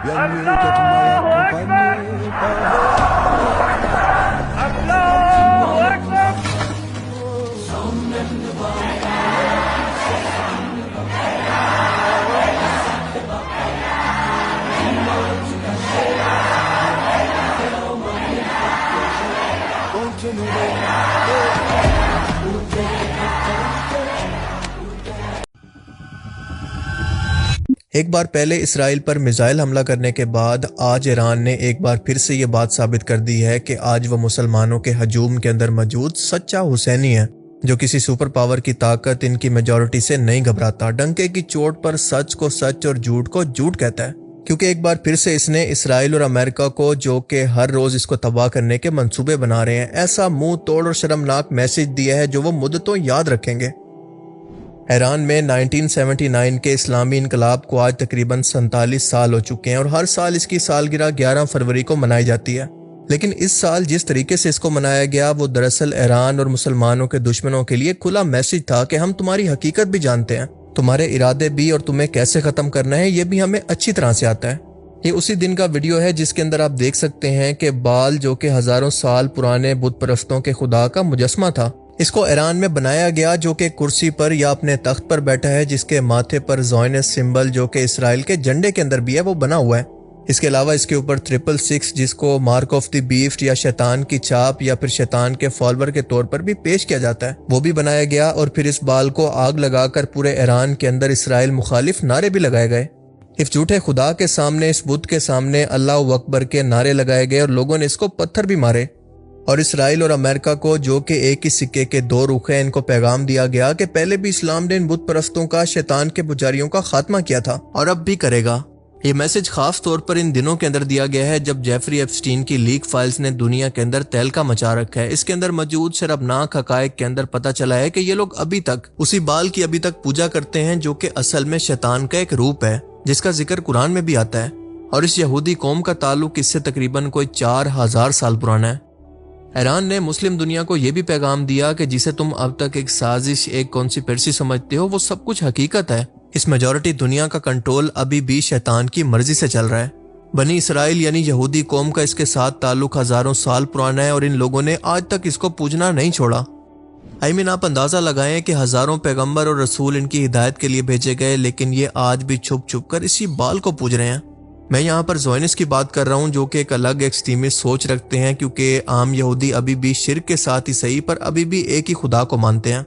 Allahu Akbar. Allahu Akbar. ایک بار پہلے اسرائیل پر missile حملہ کرنے کے بعد آج ایران نے ایک بار پھر سے یہ بات ثابت کر دی ہے کہ آج وہ مسلمانوں کے ہجوم کے اندر موجود سچا حسینی ہے، جو کسی سپر پاور کی طاقت ان کی میجورٹی سے نہیں گھبراتا، ڈنکے کی چوٹ پر سچ کو سچ اور جھوٹ کو جھوٹ کہتا ہے، کیونکہ ایک بار پھر سے اس نے اسرائیل اور امریکہ کو، جو کہ ہر روز اس کو تباہ کرنے کے منصوبے بنا رہے ہیں، ایسا منہ توڑ اور شرمناک میسج دیا ہے جو وہ مدتوں یاد رکھیں گے۔ ایران میں 1979 کے اسلامی انقلاب کو آج تقریباً 47 سال ہو چکے ہیں، اور ہر سال اس کی سالگرہ 11 فروری کو منائی جاتی ہے، لیکن اس سال جس طریقے سے اس کو منایا گیا وہ دراصل ایران اور مسلمانوں کے دشمنوں کے لیے کھلا میسج تھا کہ ہم تمہاری حقیقت بھی جانتے ہیں، تمہارے ارادے بھی، اور تمہیں کیسے ختم کرنا ہے یہ بھی ہمیں اچھی طرح سے آتا ہے۔ یہ اسی دن کا ویڈیو ہے جس کے اندر آپ دیکھ سکتے ہیں کہ بال، جو کہ ہزاروں سال پرانے بت پرستوں کے خدا کا مجسمہ تھا، اس کو ایران میں بنایا گیا، جو کہ کرسی پر یا اپنے تخت پر بیٹھا ہے، جس کے ماتھے پر زائونسٹ سمبل، جو کہ اسرائیل کے جھنڈے کے اندر بھی ہے، وہ بنا ہوا ہے۔ اس کے علاوہ اس کے اوپر 666، جس کو مارک آف دی بیسٹ یا شیطان کی چھاپ یا پھر شیطان کے فالوور کے طور پر بھی پیش کیا جاتا ہے، وہ بھی بنایا گیا، اور پھر اس بال کو آگ لگا کر پورے ایران کے اندر اسرائیل مخالف نعرے بھی لگائے گئے۔ اس جھوٹے خدا کے سامنے، اس بت کے سامنے اللہ اکبر کے نعرے لگائے گئے، اور لوگوں نے اس کو پتھر بھی مارے۔ اور اسرائیل اور امریکہ کو، جو کہ ایک ہی سکے کے دو رخ ہیں، ان کو پیغام دیا گیا کہ پہلے بھی اسلام نے ان بت پرستوں کا، شیطان کے پجاریوں کا خاتمہ کیا تھا، اور اب بھی کرے گا۔ یہ میسج خاص طور پر ان دنوں کے اندر دیا گیا ہے جب جیفری ایپسٹین کی لیک فائلز نے دنیا کے اندر تہلکہ مچا رکھا ہے۔ اس کے اندر موجود شرمناک حقائق کے اندر پتہ چلا ہے کہ یہ لوگ ابھی تک اسی بال کی پوجا کرتے ہیں، جو کہ اصل میں شیطان کا ایک روپ ہے، جس کا ذکر قرآن میں بھی آتا ہے، اور اس یہودی قوم کا تعلق اس سے تقریباً کوئی 4000 سال پرانا ہے۔ ایران نے مسلم دنیا کو یہ بھی پیغام دیا کہ جسے تم اب تک ایک سازش، ایک کانسپیرسی سمجھتے ہو، وہ سب کچھ حقیقت ہے۔ اس میجورٹی دنیا کا کنٹرول ابھی بھی شیطان کی مرضی سے چل رہا ہے۔ بنی اسرائیل یعنی یہودی قوم کا اس کے ساتھ تعلق ہزاروں سال پرانا ہے، اور ان لوگوں نے آج تک اس کو پوجنا نہیں چھوڑا۔ آپ اندازہ لگائیں کہ ہزاروں پیغمبر اور رسول ان کی ہدایت کے لیے بھیجے گئے، لیکن یہ آج بھی چھپ چھپ کر اسی بال کو پوج رہے ہیں۔ میں یہاں پر زائونسٹ کی بات کر رہا ہوں، جو کہ ایک الگ ایکسٹریمسٹ سوچ رکھتے ہیں، کیونکہ عام یہودی ابھی بھی شرک کے ساتھ ہی صحیح پر ابھی بھی ایک ہی خدا کو مانتے ہیں۔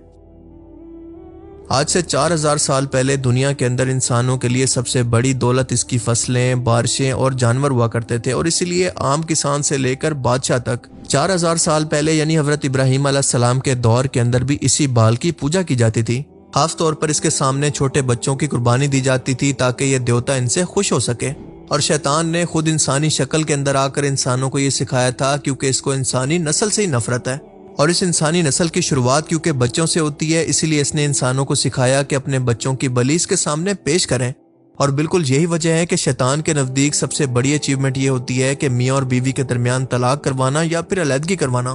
آج سے 4000 سال پہلے دنیا کے اندر انسانوں کے لیے سب سے بڑی دولت اس کی فصلیں، بارشیں اور جانور ہوا کرتے تھے، اور اسی لیے عام کسان سے لے کر بادشاہ تک 4000 سال پہلے یعنی حضرت ابراہیم علیہ السلام کے دور کے اندر بھی اسی بال کی پوجا کی جاتی تھی۔ خاص طور پر اس کے سامنے چھوٹے بچوں کی قربانی دی جاتی تھی تاکہ یہ دیوتا ان سے خوش ہو سکے، اور شیطان نے خود انسانی شکل کے اندر آ کر انسانوں کو یہ سکھایا تھا، کیونکہ اس کو انسانی نسل سے ہی نفرت ہے، اور اس انسانی نسل کی شروعات کیونکہ بچوں سے ہوتی ہے، اسی لیے اس نے انسانوں کو سکھایا کہ اپنے بچوں کی بلی اس کے سامنے پیش کریں۔ اور بالکل یہی وجہ ہے کہ شیطان کے نزدیک سب سے بڑی اچیومنٹ یہ ہوتی ہے کہ میاں اور بیوی کے درمیان طلاق کروانا یا پھر علیحدگی کروانا۔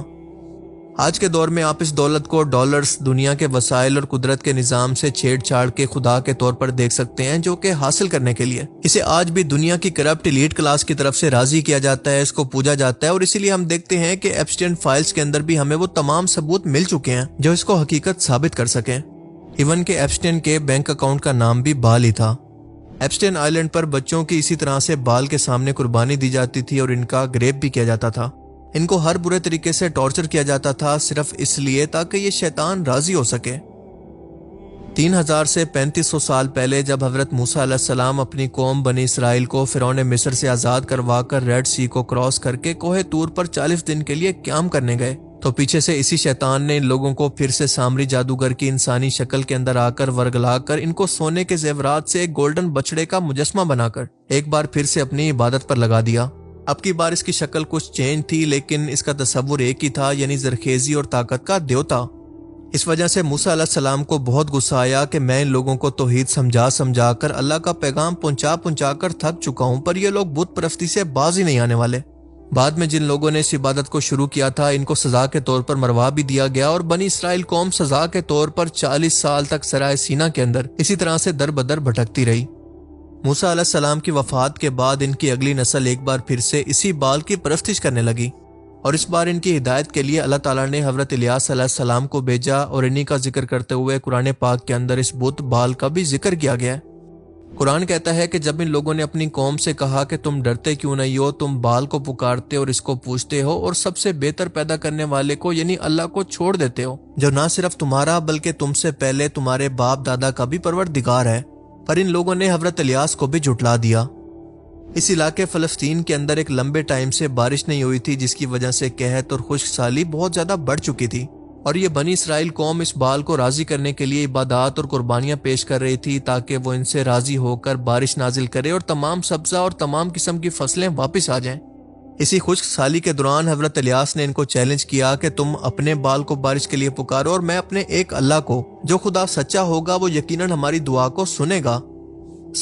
آج کے دور میں آپ اس دولت کو ڈالرز، دنیا کے وسائل اور قدرت کے نظام سے چھیڑ چھاڑ کے خدا کے طور پر دیکھ سکتے ہیں، جو کہ حاصل کرنے کے لیے اسے آج بھی دنیا کی کرپٹ ایلیٹ کلاس کی طرف سے راضی کیا جاتا ہے، اس کو پوجا جاتا ہے، اور اسی لیے ہم دیکھتے ہیں کہ ایپسٹین فائلز کے اندر بھی ہمیں وہ تمام ثبوت مل چکے ہیں جو اس کو حقیقت ثابت کر سکیں۔ ایون کہ ایپسٹین کے بینک اکاؤنٹ کا نام بھی بال ہی تھا۔ ایپسٹین آئی لینڈ پر بچوں کی اسی طرح سے بال کے سامنے قربانی دی جاتی تھی، اور ان کا گریپ بھی کیا جاتا تھا۔ ان کو ہر برے طریقے سے ٹارچر کیا جاتا تھا، صرف اس لیے تاکہ یہ شیطان راضی ہو سکے۔ 3000 سے 3500 سال پہلے جب حضرت موسیٰ علیہ السلام اپنی قوم بنی اسرائیل کو فرعون مصر سے آزاد کروا کر ریڈ سی کو کراس کر کے کوہ طور پر 40 دن کے لیے قیام کرنے گئے، تو پیچھے سے اسی شیطان نے ان لوگوں کو پھر سے سامری جادوگر کی انسانی شکل کے اندر آ کر ورگلا کر ان کو سونے کے زیورات سے ایک گولڈن بچڑے کا مجسمہ بنا کر ایک بار پھر سے اپنی عبادت پر لگا دیا۔ اب کی بار اس کی شکل کچھ چینج تھی، لیکن اس کا تصور ایک ہی تھا، یعنی زرخیزی اور طاقت کا دیوتا۔ اس وجہ سے موسیٰ علیہ السلام کو بہت غصہ آیا کہ میں ان لوگوں کو توحید سمجھا کر اللہ کا پیغام پہنچا کر تھک چکا ہوں، پر یہ لوگ بت پرستی سے باز ہی نہیں آنے والے۔ بعد میں جن لوگوں نے اس عبادت کو شروع کیا تھا، ان کو سزا کے طور پر مروا بھی دیا گیا، اور بنی اسرائیل قوم سزا کے طور پر 40 سال تک سرائے سینا کے اندر اسی طرح سے در بدر بھٹکتی رہی۔ موسیٰ علیہ السلام کی وفات کے بعد ان کی اگلی نسل ایک بار پھر سے اسی بال کی پرستش کرنے لگی، اور اس بار ان کی ہدایت کے لیے اللہ تعالیٰ نے حضرت الیاس علیہ السلام کو بھیجا، اور انہی کا ذکر کرتے ہوئے قرآن پاک کے اندر اس بت بال کا بھی ذکر کیا گیا ہے۔ قرآن کہتا ہے کہ جب ان لوگوں نے اپنی قوم سے کہا کہ تم ڈرتے کیوں نہیں ہو، تم بال کو پکارتے اور اس کو پوچھتے ہو، اور سب سے بہتر پیدا کرنے والے کو یعنی اللہ کو چھوڑ دیتے ہو، جو نہ صرف تمہارا بلکہ تم سے پہلے تمہارے باپ دادا کا بھی پروردگار ہے۔ پر ان لوگوں نے حضرت الیاس کو بھی جھٹلا دیا۔ اس علاقے فلسطین کے اندر ایک لمبے ٹائم سے بارش نہیں ہوئی تھی، جس کی وجہ سے قحط اور خشک سالی بہت زیادہ بڑھ چکی تھی، اور یہ بنی اسرائیل قوم اس بال کو راضی کرنے کے لیے عبادات اور قربانیاں پیش کر رہی تھی تاکہ وہ ان سے راضی ہو کر بارش نازل کرے اور تمام سبزہ اور تمام قسم کی فصلیں واپس آ جائیں۔ اسی خشک سالی کے دوران حضرت الیاس نے ان کو چیلنج کیا کہ تم اپنے بال کو بارش کے لیے پکارو، اور میں اپنے ایک اللہ کو جو خدا سچا ہوگا وہ یقیناً ہماری دعا کو سنے گا۔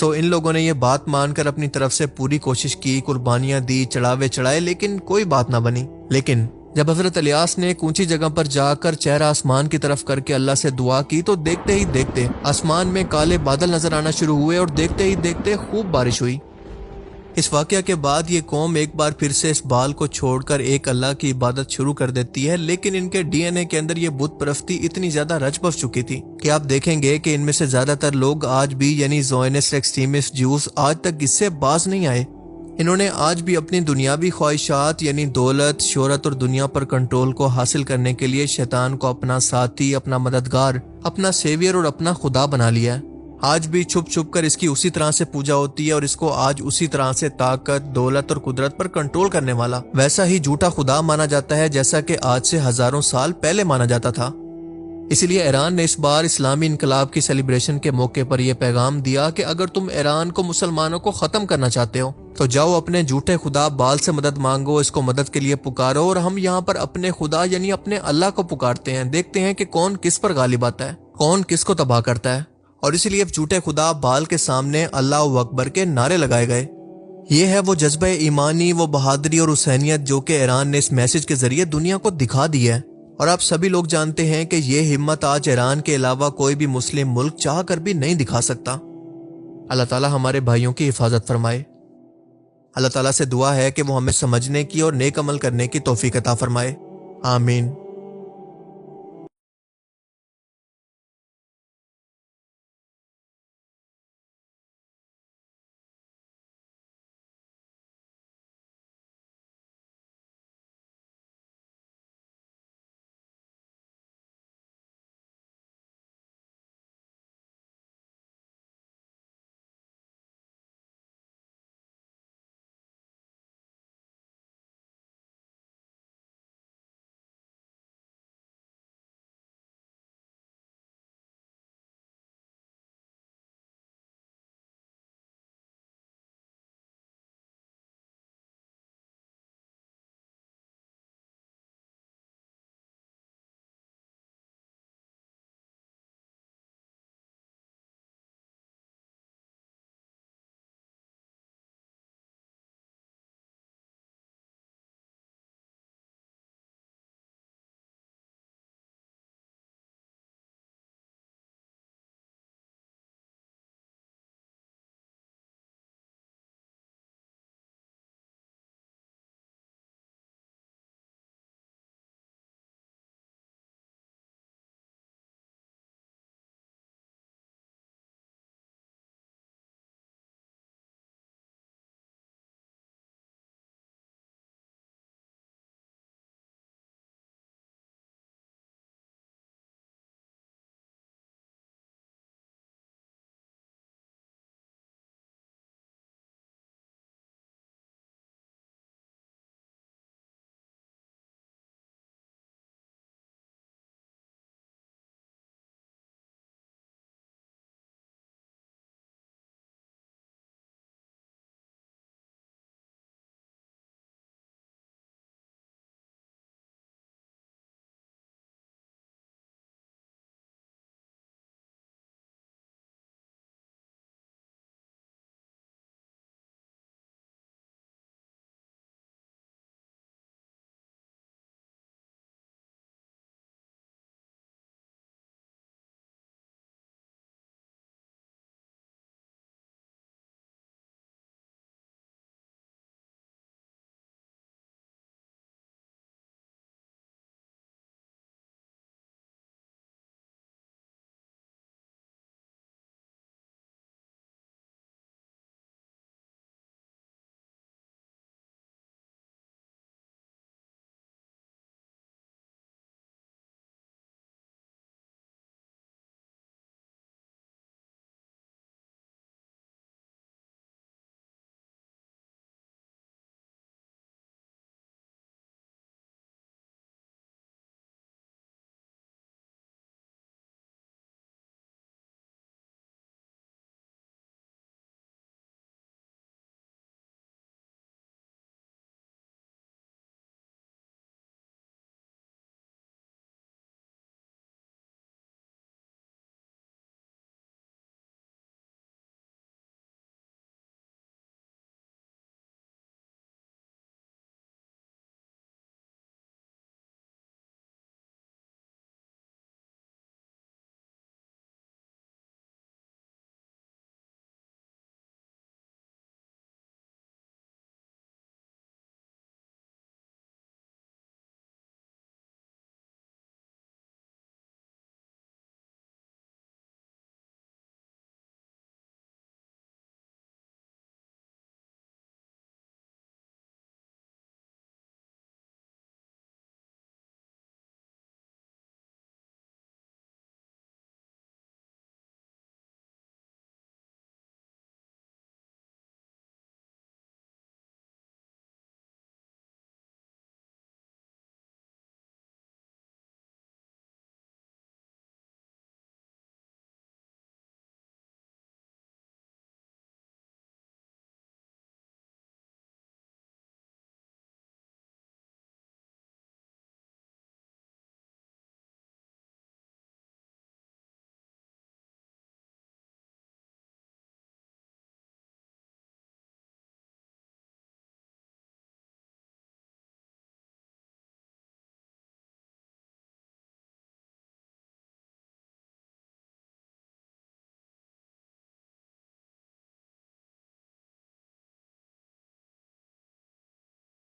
ان لوگوں نے یہ بات مان کر اپنی طرف سے پوری کوشش کی، قربانیاں دی، چڑھاوے چڑھائے، لیکن کوئی بات نہ بنی۔ لیکن جب حضرت الیاس نے ایک اونچی جگہ پر جا کر چہرہ آسمان کی طرف کر کے اللہ سے دعا کی تو دیکھتے ہی دیکھتے آسمان میں کالے بادل نظر آنا شروع ہوئے، اور دیکھتے ہی دیکھتے خوب بارش ہوئی۔ اس واقعہ کے بعد یہ قوم ایک بار پھر سے اس بال کو چھوڑ کر ایک اللہ کی عبادت شروع کر دیتی ہے، لیکن ان کے ڈی این اے کے اندر یہ بت پرستی اتنی زیادہ رچ بس چکی تھی کہ آپ دیکھیں گے کہ ان میں سے زیادہ تر لوگ آج بھی یعنی زائونسٹ ایکسٹریمسٹ جوز آج تک اس سے باز نہیں آئے۔ انہوں نے آج بھی اپنی دنیاوی خواہشات یعنی دولت، شہرت اور دنیا پر کنٹرول کو حاصل کرنے کے لیے شیطان کو اپنا ساتھی، اپنا مددگار، اپنا سیویئر اور اپنا خدا بنا لیا ہے۔ آج بھی چھپ چھپ کر اس کی اسی طرح سے پوجا ہوتی ہے، اور اس کو آج اسی طرح سے طاقت، دولت اور قدرت پر کنٹرول کرنے والا ویسا ہی جھوٹا خدا مانا جاتا ہے جیسا کہ آج سے ہزاروں سال پہلے مانا جاتا تھا۔ اسی لیے ایران نے اس بار اسلامی انقلاب کی سیلیبریشن کے موقع پر یہ پیغام دیا کہ اگر تم ایران کو، مسلمانوں کو ختم کرنا چاہتے ہو تو جاؤ اپنے جھوٹے خدا بال سے مدد مانگو، اس کو مدد کے لیے پکارو، اور ہم یہاں پر اپنے خدا یعنی اپنے اللہ کو پکارتے ہیں، دیکھتے ہیں کہ کون کس پر غالب آتا ہے، کون کس کو تباہ کرتا ہے۔ اور اسی لیے جھوٹے خدا بال کے سامنے اللہ اکبر کے نعرے لگائے گئے۔ یہ ہے وہ جذبہ ایمانی، وہ بہادری اور حسینیت جو کہ ایران نے اس میسج کے ذریعے دنیا کو دکھا دی ہے، اور آپ سبھی لوگ جانتے ہیں کہ یہ ہمت آج ایران کے علاوہ کوئی بھی مسلم ملک چاہ کر بھی نہیں دکھا سکتا۔ اللہ تعالیٰ ہمارے بھائیوں کی حفاظت فرمائے۔ اللہ تعالیٰ سے دعا ہے کہ وہ ہمیں سمجھنے کی اور نیک عمل کرنے کی توفیق عطا فرمائے، آمین۔